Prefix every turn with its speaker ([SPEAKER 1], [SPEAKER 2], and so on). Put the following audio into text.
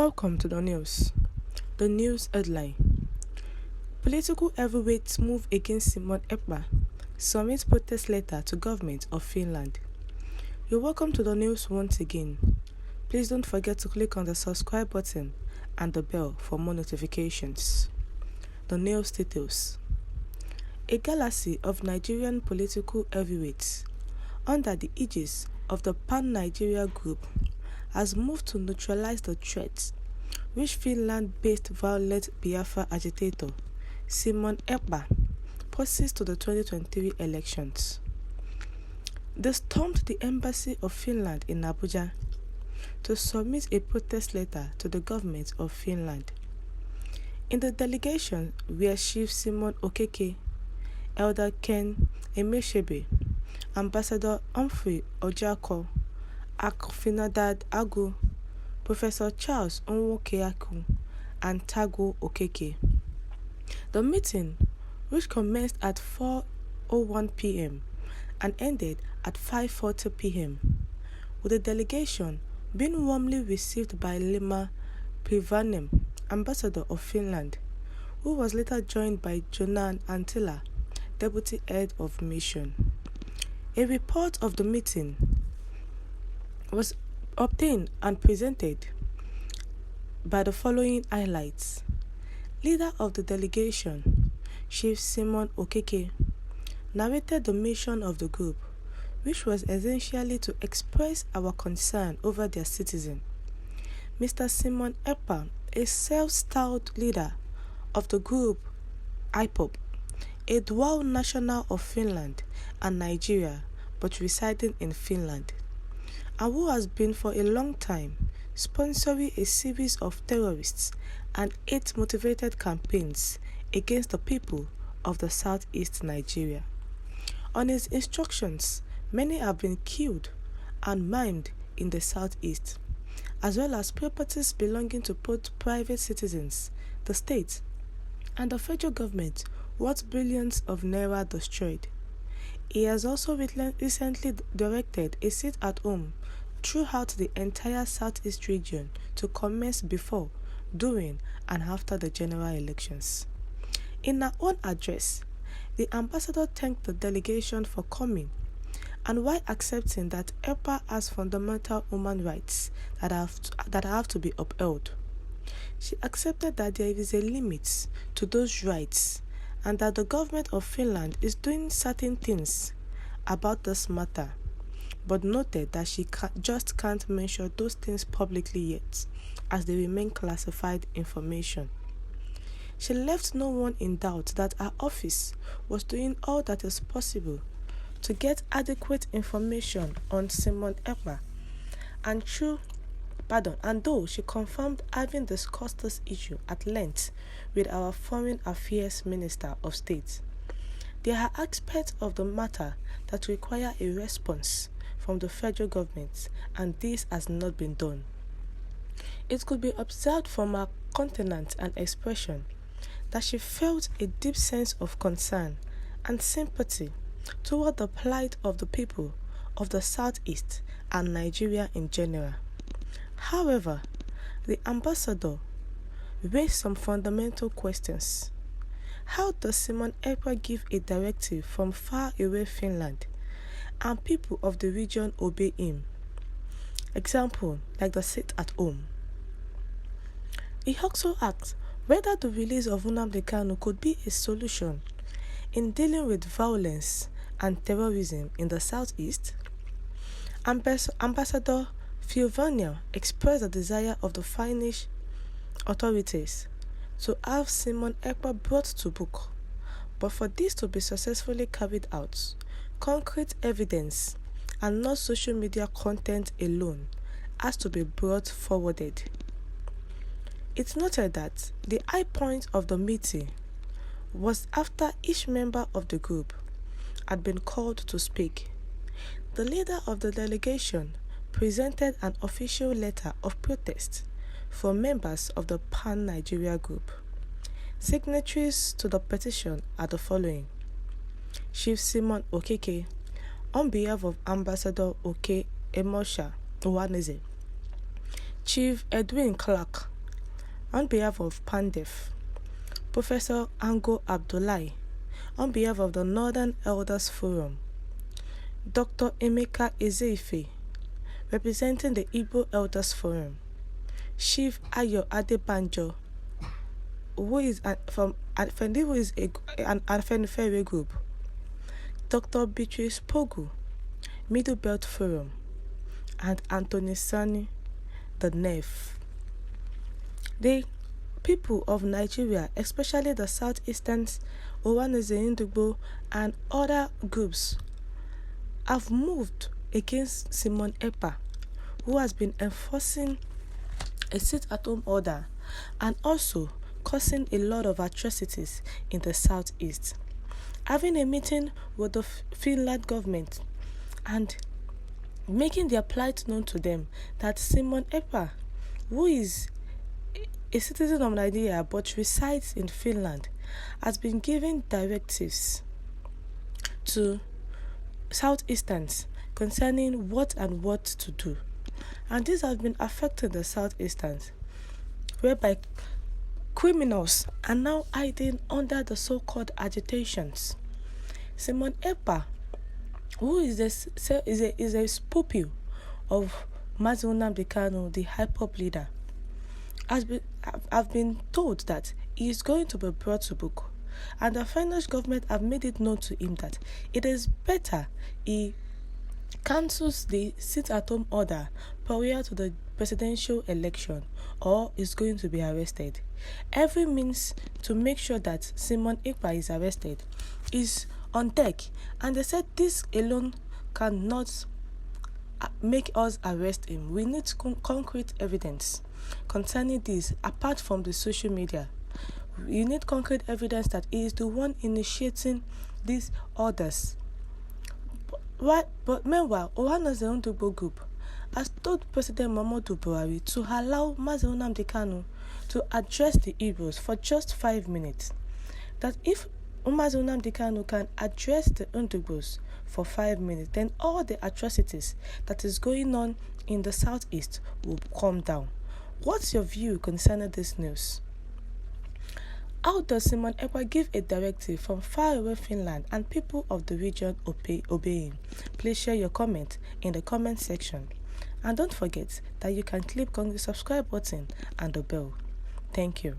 [SPEAKER 1] Welcome to the news. The news headline. Political heavyweights move against Ekpa. Submit protest letter to government of Finland. You're welcome to the news once again. Please don't forget to click on the subscribe button and the bell for more notifications. The news details. A galaxy of Nigerian political heavyweights under the aegis of the Pan-Nigeria Group has moved to neutralize the threat which Finland-based violent Biafra agitator Ekpa poses to the 2023 elections. They stormed the embassy of Finland in Abuja to submit a protest letter to the government of Finland. In the delegation were Chief Simon Okeke, Elder Ken Emeshebe, Ambassador Humphrey Ojako, Akfinadad Agu, Professor Charles Onwokeaku, and Tago Okeke. The meeting, which commenced at 4:01 p.m. and ended at 5:40 p.m., with the delegation being warmly received by Lima Privanem, Ambassador of Finland, who was later joined by Jonan Antila, Deputy Head of Mission. A report of the meeting was obtained and presented by the following highlights. Leader of the delegation, Chief Simon Okeke, narrated the mission of the group, which was essentially to express our concern over their citizen. Mr. Simon Ekpa, a self-styled leader of the group IPOP, a dual national of Finland and Nigeria, but residing in Finland, and who has been for a long time sponsoring a series of terrorists and hate-motivated campaigns against the people of the southeast Nigeria. On his instructions, many have been killed and maimed in the southeast, as well as properties belonging to both private citizens, the state, and the federal government worth billions of naira destroyed. He has also recently directed a sit-at-home throughout the entire southeast region to commence before, during, and after the general elections. In her own address, the ambassador thanked the delegation for coming, and while accepting that Ekpa has fundamental human rights that have to be upheld, she accepted that there is a limit to those rights and that the government of Finland is doing certain things about this matter, but noted that she just can't mention those things publicly yet, as they remain classified information. She left no one in doubt that her office was doing all that is possible to get adequate information on Simon Ekpa, and though she confirmed having discussed this issue at length with our Foreign Affairs Minister of State, there are aspects of the matter that require a response from the federal government, and this has not been done. It could be observed from her countenance and expression that she felt a deep sense of concern and sympathy toward the plight of the people of the Southeast and Nigeria in general. However, the ambassador raised some fundamental questions. How does Simon Ekpa give a directive from far away Finland and people of the region obey him? Example, like the sit-at-home. He also asked whether the release of Nnamdi Kanu could be a solution in dealing with violence and terrorism in the southeast. Ambassador Fiovania expressed the desire of the Finnish authorities to have Simon Ekpa brought to book, but for this to be successfully carried out, concrete evidence and not social media content alone has to be brought forwarded. It's noted that the high point of the meeting was after each member of the group had been called to speak. The leader of the delegation presented an official letter of protest for members of the Pan-Nigeria Group. Signatories to the petition are the following: Chief Simon Okeke, on behalf of Ambassador Oke Emosha Owaneze, Chief Edwin Clark, on behalf of PANDEF, Professor Ango Abdullahi, on behalf of the Northern Elders Forum, Dr. Emeka Ezeife, representing the Igbo Elders Forum, Chief Ayo Adebanjo, who is an Afenifere group, Dr. Beatrice Pogu, Middle Belt Forum, and Anthony Sani, the NEF. The people of Nigeria, especially the Southeasterns, Owaneze Ndugbo, and other groups, have moved against Simon Ekpa, who has been enforcing a sit-at-home order and also causing a lot of atrocities in the southeast. Having a meeting with the Finland government and making their plight known to them that Simon Ekpa, who is a citizen of Nigeria but resides in Finland, has been giving directives to Southeasterns concerning what to do. And this has been affecting the Southeasterns, whereby criminals are now hiding under the so-called agitations. Simon Ekpa, who is a pupil of Mazi Nnamdi Kanu, the hip-hop leader, have been told that he is going to be brought to book, and the Finnish government have made it known to him that it is better he cancels the sit-at-home order prior to the presidential election, or is going to be arrested. Every means to make sure that Simon Ekpa is arrested is on deck, and they said this alone cannot make us arrest him. We need concrete evidence concerning this, apart from the social media. You need concrete evidence that he is the one initiating these orders. But meanwhile, Owaneze Ndugbo Group has told President Muhammadu Buhari to allow Mazi Nnamdi Kanu to address the Igbos for just 5 minutes. That if Mazi Nnamdi Kanu can address the Ndugbos for 5 minutes, then all the atrocities that is going on in the southeast will calm down. What's your view concerning this news? How does Simon Ekpa give a directive from far away Finland and people of the region obeying? Please share your comment in the comment section. And don't forget that you can click on the subscribe button and the bell. Thank you.